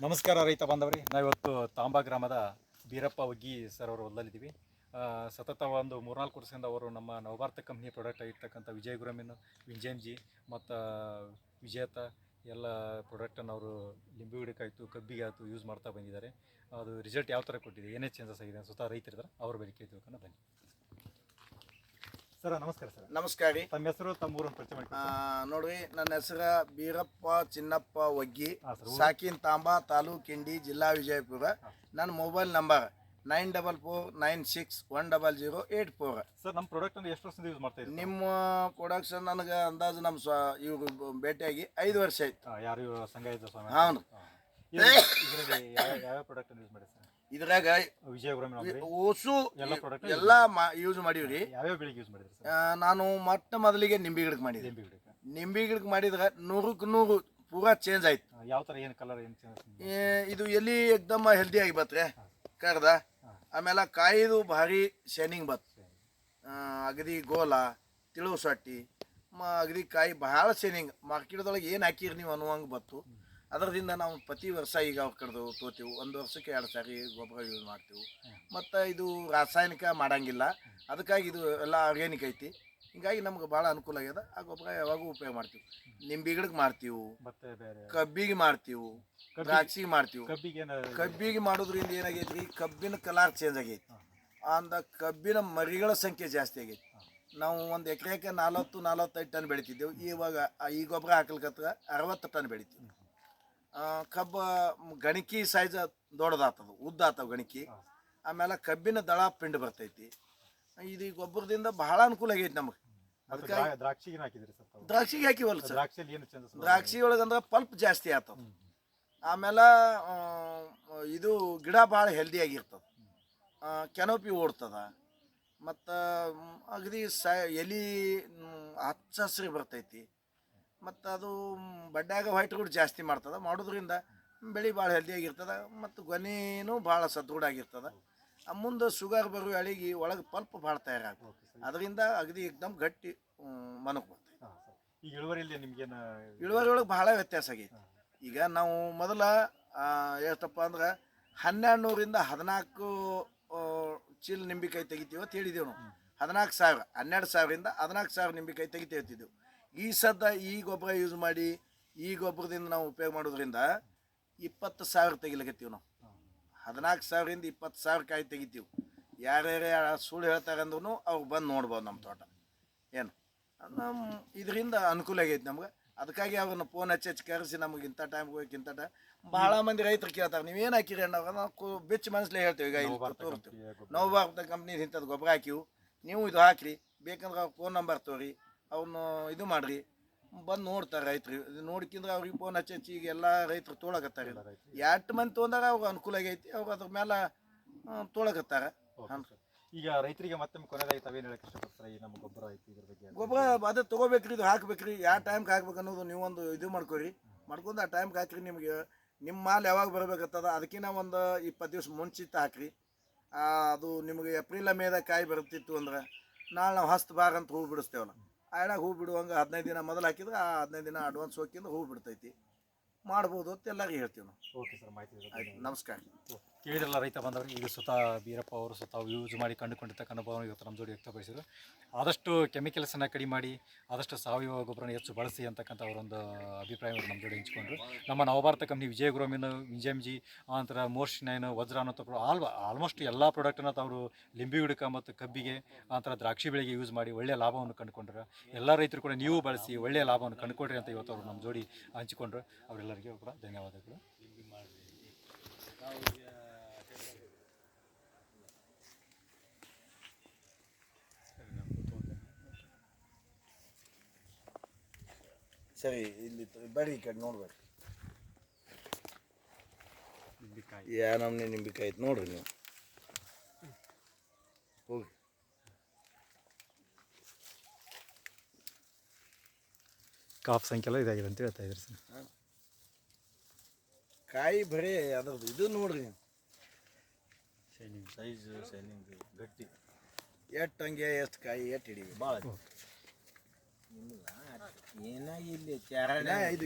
ನಮಸ್ಕಾರ ರೈತ ಬಾಂಧವರೇ, ನಾವಿವತ್ತು ತಾಂಬಾ ಗ್ರಾಮದ ಬೀರಪ್ಪ ಒಗ್ಗಿ ಸರ್ ಅವರ ಹೊಲದಲ್ಲಿದ್ದೀವಿ. ಸತತ ಒಂದು 3-4 ವರ್ಷದಿಂದ ಅವರು ನಮ್ಮ ನವಭಾರತ ಕಂಪ್ನಿ ಪ್ರಾಡಕ್ಟ್ ಆಗಿರ್ತಕ್ಕಂಥ ವಿಜಯ ಗುರಮಿನ್, ವಿಂಜೆಮ್-ಜಿ ಮತ್ತು ವಿಜೇತ ಎಲ್ಲ ಪ್ರಾಡಕ್ಟನ್ನು ಅವರು ಲಿಂಬೆ ಗಿಡಕ್ಕಾಯಿತು, ಕಬ್ಬಿಗೆ ಆಯಿತು ಯೂಸ್ ಮಾಡ್ತಾ ಬಂದಿದ್ದಾರೆ. ಅದು ರಿಸಲ್ಟ್ ಯಾವ ಥರ ಕೊಟ್ಟಿದೆ, ಏನೇ ಚೇಂಜಸ್ ಆಗಿದೆ ಸ್ವತಃ ರೈತರಿದ್ದಾರೆ, ಅವ್ರ ಬಗ್ಗೆ ಕೇಳ್ತಿಳ್ಕೊಂಡು ಬನ್ನಿ. ಸರ್ ನಮಸ್ಕಾರ. ಸರ್ ನಮಸ್ಕಾರ ರೀ. ತಮ್ಮ ಹೆಸರು, ತಮ್ಮ ಊರನ್ನು ಪರಿಚಯ ಮಾಡಿ. ನೋಡ್ರಿ, ನನ್ನ ಹೆಸರು ಬೀರಪ್ಪ ಚಿನ್ನಪ್ಪ ಒಗ್ಗಿ, ಸರ್. ಸಾಕಿನ್ ತಾಂಬಾ, ತಾಲೂಕು ಇಂಡಿ, ಜಿಲ್ಲಾ ವಿಜಯಪುರ. ನನ್ನ ಮೊಬೈಲ್ ನಂಬರ್ 9446100884. ಸರ್, ನಮ್ಮ ಪ್ರಾಡಕ್ಟನ್ನು ಎಷ್ಟು ವರ್ಷದಿಂದ ಯೂಸ್ ಮಾಡ್ತಾ ಇದ್ದೀವಿ? ನಿಮ್ಮ ಪ್ರೊಡಕ್ಷನ್ ನನಗೆ ಅಂದಾಜು ನಮ್ಮ ಇವ್ರು ಭೇಟಿಯಾಗಿ 5 ವರ್ಷ ಆಯ್ತು. ಯಾರು ಸಂಘ ಇದ್ದ ಸ್ವಾಮಿ? ಹೌದು. ಇದರಲ್ಲಿ ಯಾವ ಪ್ರಾಡಕ್ಟ್ ಯೂಸ್ ಮಾಡಿ ಸರ್? ಇದ್ರಾಗ ವಿಜಯ ಗುರಮಿನ್ ಓಸು ಎಲ್ಲ ಯೂಸ್ ಮಾಡೀವ್ರಿ. ಯಾವ್ಯಾವ ಬೆಳೆಗೆ ಯೂಸ್ ಮಾಡಿದ್ರಿ ಸರ್? ನಾನು ಮೊದಲಿಗೆ ನಿಂಬೆ ಗಿಡಕ್ಕೆ ಮಾಡಿದ್ದೆ. ನಿಂಬೆ ಗಿಡಕ್ಕೆ ಮಾಡಿದ್ರೆ 100ಕ್ಕೆ 100 ಪೂರಾ ಚೇಂಜ್ ಆಯ್ತು. ಯಾವ ಥರ ಏನು ಕಲರ್ ಏನು ಚೇಂಜ್? ಇದು ಎಲ್ಲಿ ಎಕ್ದಮ್ ಹೆಲ್ದಿ ಆಗಿ ಬತ್ರೆ ಕರ್ದ. ಆಮೇಲೆ ಕಾಯಿದು ಭಾರಿ ಶೈನಿಂಗ್ ಬತ್, ಅಗದಿ ಗೋಲ ತಿಳು ಸೊಟ್ಟಿ ಅಗದಿ ಕಾಯಿ ಭಾಳ ಶೈನಿಂಗ್. ಮಾರ್ಕೆಟ್ದೊಳಗೆ ಏನು ಹಾಕಿರಿ ನೀವು ಅನ್ನುವಂಗೆ ಬತ್ತು. ಅದರಿಂದ ನಾವು ಪ್ರತಿ ವರ್ಷ ಈಗ ಅವ್ರ ಕಡ್ದು ತೋತೀವಿ. 1 ವರ್ಷಕ್ಕೆ 2 ಸಾರಿ ಗೊಬ್ಬರ ಯೂಸ್ ಮಾಡ್ತೀವಿ. ಮತ್ತು ಇದು ರಾಸಾಯನಿಕ ಮಾಡಂಗಿಲ್ಲ, ಅದಕ್ಕಾಗಿ ಇದು ಎಲ್ಲ ಆರ್ಗ್ಯಾನಿಕ್ ಐತಿ. ಹಿಂಗಾಗಿ ನಮ್ಗೆ ಭಾಳ ಅನುಕೂಲ ಆಗ್ಯದ. ಆ ಗೊಬ್ಬರ ಯಾವಾಗೂ ಉಪಯೋಗ ಮಾಡ್ತೀವಿ. ನಿಂಬೆ ಗಿಡಕ್ಕೆ ಮಾಡ್ತೀವಿ, ಮತ್ತೆ ಬೇರೆ ಕಬ್ಬಿಗೆ ಮಾಡ್ತೀವಿ, ದ್ರಾಕ್ಷಿಗೆ ಮಾಡ್ತೀವಿ. ಕಬ್ಬಿಗೆ ಮಾಡೋದ್ರಿಂದ ಏನಾಗೈತಿ ರೀ, ಕಬ್ಬಿನ ಕಲರ್ ಚೇಂಜ್ ಆಗೈತಿ. ಅಂದ ಕಬ್ಬಿನ ಮರಿಗಳ ಸಂಖ್ಯೆ ಜಾಸ್ತಿ ಆಗೈತಿ. ನಾವು 1 ಎಕರೆಗೆ 40-45 ಟನ್ ಬೆಳಿತಿದ್ದೆವು. ಇವಾಗ ಈ ಗೊಬ್ಬರ ಹಾಕಲ್ಕತ್ರ 60 ಟನ್ ಬೆಳಿತೀವಿ. ಕಬ್ಬು ಗಣಿಕಿ ಸೈಜ್ ದೊಡ್ಡದಾಗ್ತದೆ, ಉದ್ದ ಆಗ್ತವೆ ಗಣಿಕಿ. ಆಮೇಲೆ ಕಬ್ಬಿನ ದಳ ಪಿಂಡ್ ಬರ್ತೈತಿ. ಇದು ಈ ಗೊಬ್ಬರದಿಂದ ಬಹಳ ಅನುಕೂಲ ಆಗೈತಿ ನಮಗೆ. ಅದಕ್ಕಾಗಿ ದ್ರಾಕ್ಷಿಗೆ ಹಾಕಿವಲ್ಲ ಸರ್. ದ್ರಾಕ್ಷಿ ಒಳಗಂದ್ರೆ ಪಲ್ಪ್ ಜಾಸ್ತಿ ಆಗ್ತದೆ. ಆಮೇಲೆ ಇದು ಗಿಡ ಭಾಳ ಹೆಲ್ದಿ ಆಗಿರ್ತದೆ, ಕೆನೋಪಿ ಓಡ್ತದ. ಮತ್ತು ಅಗದಿ ಎಲೆ ಹಚ್ಚ ಹಸ್ರಿ ಬರ್ತೈತಿ. ಮತ್ತು ಅದು ಬಡ್ಡ್ಯಾಗ ವೈಟ್ ಕೂಡ ಜಾಸ್ತಿ ಮಾಡ್ತದೆ. ಮಾಡೋದ್ರಿಂದ ಬೆಳೆ ಭಾಳ ಹೆಲ್ದಿಯಾಗಿರ್ತದೆ ಮತ್ತು ಗೊನೆನೂ ಭಾಳ ಸದೃಢಾಗಿರ್ತದೆ. ಮುಂದೆ ಶುಗರ್ ಬರುವ ಅಳಿಗೆ ಒಳಗೆ ಪಲ್ಪ್ ಭಾಳ ತಯಾರಾಗ್ತದೆ. ಅದರಿಂದ ಅಗದಿ ಏಕ್ದಮ್ ಗಟ್ಟಿ ಮನಕ್ಕೆ ಬರ್ತದೆ. ಈಗ ಇಳುವರಿಯಲ್ಲಿ ನಿಮ್ಗೇನು ಇಳುವರಿ ಒಳಗೆ ಭಾಳ ವ್ಯತ್ಯಾಸ ಆಗೈತಿ. ಈಗ ನಾವು ಮೊದಲ ಎಷ್ಟಪ್ಪ ಅಂದ್ರೆ 1200ರಿಂದ 14 ಚೀಲ ನಿಂಬೆಕಾಯಿ ತೆಗಿತೀವಿ ಅಂತ ಹೇಳಿದೆವು ನಾವು. 14,000 12,000ರಿಂದ 14,000 ನಿಂಬೆಕಾಯಿ ತೆಗಿತೀವಿ. ಈ ಸದ್ದ ಈ ಗೊಬ್ಬರ ಯೂಸ್ ಮಾಡಿ ಈ ಗೊಬ್ಬರದಿಂದ ನಾವು ಉಪಯೋಗ ಮಾಡೋದ್ರಿಂದ 20,000 ತೆಗಿಲಕತ್ತೀವಿ ನಾವು. 14,000ರಿಂದ 20,000 ಕಾಯಿ ತೆಗಿತೀವಿ. ಯಾರ್ಯಾರು ಸುಳ್ಳು ಹೇಳ್ತಾರೆ ಅಂದ್ರೂ ಅವ್ರು ಬಂದು ನೋಡ್ಬೋದು ನಮ್ಮ ತೋಟ. ಏನು ನಮ್ಮ ಇದರಿಂದ ಅನುಕೂಲ ಆಗೈತಿ ನಮ್ಗೆ. ಅದಕ್ಕಾಗಿ ಅವ್ರನ್ನ ಫೋನ್ ಹಚ್ಚಿ ಕರೆಸಿ ನಮಗೆ ಇಂಥ ಟೈಮ್ಗೆ ಹೋಗಿ ಇಂಥ ಟೈಮ್ ಭಾಳ ಮಂದಿ ರೈತರು ಕೇಳ್ತಾರೆ, ನೀವೇನು ಹಾಕಿರಿ ಅನ್ನೋವಾಗ ನಾವು ಬೆಚ್ಚ ಮನಸ್ಸಲ್ಲೇ ಹೇಳ್ತೀವಿ. ಈಗ ಇಲ್ಲಿ ತೋರ್ತೀವಿ, ನವಭಾರತ ಕಂಪ್ನಿ ಇಂಥದ್ದು ಗೊಬ್ಬರ ಹಾಕಿವು, ನೀವು ಇದು ಹಾಕಿರಿ, ಬೇಕಂದ್ರೆ ಅವ್ರ ಫೋನ್ ನಂಬರ್ ತೋರಿ, ಅವ್ರನ್ನ ಇದು ಮಾಡಿರಿ, ಬಂದು ನೋಡ್ತಾರೆ ರೈತರು. ನೋಡ್ಕಿಂದ್ರೆ ಅವ್ರಿಗೆ ಫೋನ್ ಹಚ್ಚಿ ಈಗ ಎಲ್ಲ ರೈತರು ತೊಳಕತ್ತಾರೆ. 2 ಮಂದಿ ತೊಗೊಂಡಾಗ ಅವ್ರಿಗೆ ಅನುಕೂಲ ಆಗೈತಿ. ಅವ್ರು ಅದ್ರ ಮೇಲೆ ತೊಳಕತ್ತಾರೆ. ಈಗ ರೈತರಿಗೆ ಮತ್ತೆ ಕೊನೆದಾಗಿ ತಾವೇನು ಹೇಳಕ್ಕೆ ಇಷ್ಟಪಡ್ತಾರೆ? ಈ ನಮ್ಮ ಗೊಬ್ಬರ ಐತಿ, ಇದ್ರ ಬಗ್ಗೆ ಗೊಬ್ಬರ ಅದೇ ತೊಗೋಬೇಕ್ರಿ, ಇದು ಹಾಕ್ಬೇಕ್ರಿ. ಯಾವ ಟೈಮ್ಗೆ ಹಾಕ್ಬೇಕು ಅನ್ನೋದು ನೀವೊಂದು ಇದು ಮಾಡ್ಕೊರಿ. ಮಾಡ್ಕೊಂಡು ಆ ಟೈಮ್ಗೆ ಹಾಕ್ರಿ. ನಿಮಗೆ ನಿಮ್ಮ ಮಾಲ್ ಯಾವಾಗ ಬರಬೇಕತ್ತದ ಅದಕ್ಕಿಂತ ಒಂದು 20 ದಿವಸ ಮುಂಚಿತ ಹಾಕ್ರಿ. ಅದು ನಿಮಗೆ ಏಪ್ರಿಲ್ ಮೇದಾಗ ಕಾಯಿ ಬರ್ತಿತ್ತು ಅಂದ್ರೆ ನಾಳೆ ನಾವು ಹಸ್ತ್ ಬಾರ ಅಂತ ಹೂ ಬಿಡಿಸ್ತೇವಲ್ಲ, ಆಯ್ನಾಗ ಹೂ ಬಿಡುವಂಗೆ 15 ದಿನ ಮೊದಲು ಹಾಕಿದ್ರೆ ಆ 15 ದಿನ ಅಡ್ವಾನ್ಸ್ ಹೋಗಿಂದ ಹೂ ಬಿಡ್ತೈತಿ. ಮಾಡ್ಬೋದು ಅಂತ ಎಲ್ಲರಿಗೂ ಹೇಳ್ತೀವಿ ನಾವು. ಓಕೆ ಸರ್, ಮಾಹಿತಿ ಆಯ್ತು, ನಮಸ್ಕಾರ. ಕೇಳಿರಲ್ಲ ರೈತ ಬಂದವರು. ಈಗ ಸ್ವತಃ ಬೀರಪ್ಪ ಅವರು ಸ್ವತಃ ಯೂಸ್ ಮಾಡಿ ಕಂಡುಕೊಂಡಿರ್ತಕ್ಕ ಅನುಭವವನ್ನು ಇವತ್ತು ನಮ್ಮ ಜೋಡಿ ವ್ಯಕ್ತಪಡಿಸಿದರು. ಆದಷ್ಟು ಕೆಮಿಕಲ್ಸನ್ನು ಕಡಿಮೆ ಮಾಡಿ ಆದಷ್ಟು ಸಾವಯವ ಗೊಬ್ಬರನ ಹೆಚ್ಚು ಬಳಸಿ ಅಂತಕ್ಕಂಥ ಅವರೊಂದು ಅಭಿಪ್ರಾಯವನ್ನು ನಮ್ಮ ಜೋಡಿ ಹಂಚಿಕೊಂಡ್ರು. ನಮ್ಮ ನವಭಾರತ ಕಂಪ್ನಿ ವಿಜಯ ಗುರಮಿನ್, ವಿಂಜೆಮ್-ಜಿ, ಆನಂತರ ಮೋರ್ಷ್9 ವಜ್ರ ಅನ್ನೋ ಆಲ್ಮೋಸ್ಟ್ ಎಲ್ಲ ಪ್ರಾಡಕ್ಟನ್ನು ಅವರು ಲಿಂಬೆ ಗಿಡಕ ಮತ್ತು ಕಬ್ಬಿಗೆ, ಆನಂತರ ದ್ರಾಕ್ಷಿ ಬೆಳೆಗೆ ಯೂಸ್ ಮಾಡಿ ಒಳ್ಳೆಯ ಲಾಭವನ್ನು ಕಂಡುಕೊಂಡ್ರು. ಎಲ್ಲ ರೈತರು ಕೂಡ ನೀವು ಬಳಸಿ ಒಳ್ಳೆಯ ಲಾಭವನ್ನು ಕಂಡುಕೊಡ್ರಿ ಅಂತ ಇವತ್ತು ಅವರು ನಮ್ಮ ಜೋಡಿ ಹಂಚಿಕೊಂಡ್ರು. ಅವರೆಲ್ಲರಿಗೂ ಕೂಡ ಧನ್ಯವಾದಗಳು. ಸರಿ, ಇಲ್ಲಿ ಬರ್ರಿ ಈ ಕಡೆ ನೋಡ್ಬೇಕು. ಯಾವ ನಮ್ನಿ ನಿಂಬೆಕಾಯಿ ಐತೆ ನೋಡ್ರಿ ನೀವು. ಹೋಗಿ ಕಾಫ್ ಸಂಖ್ಯೆ ಎಲ್ಲ ಇದಾಗಿದೆ ಅಂತ ಹೇಳ್ತಾ ಇದ್ರಿ ಸರ್. ಕಾಯಿ ಬರೀ ಅದ್ರದ್ದು ಇದು ನೋಡ್ರಿ ನೀವು. ಶೈನಿಂಗ್ ಸೈಜ್, ಶೈನಿಂಗ್ ಗಟ್ಟಿ, ಎಷ್ಟು ಹಂಗೆ ಎಷ್ಟು ಕಾಯಿ ಎಷ್ಟು ಹಿಡಿವಿ ಭಾಳ. ಏನಾಗಿ ಇಲ್ಲಿ ಚಾರಣ ಇದು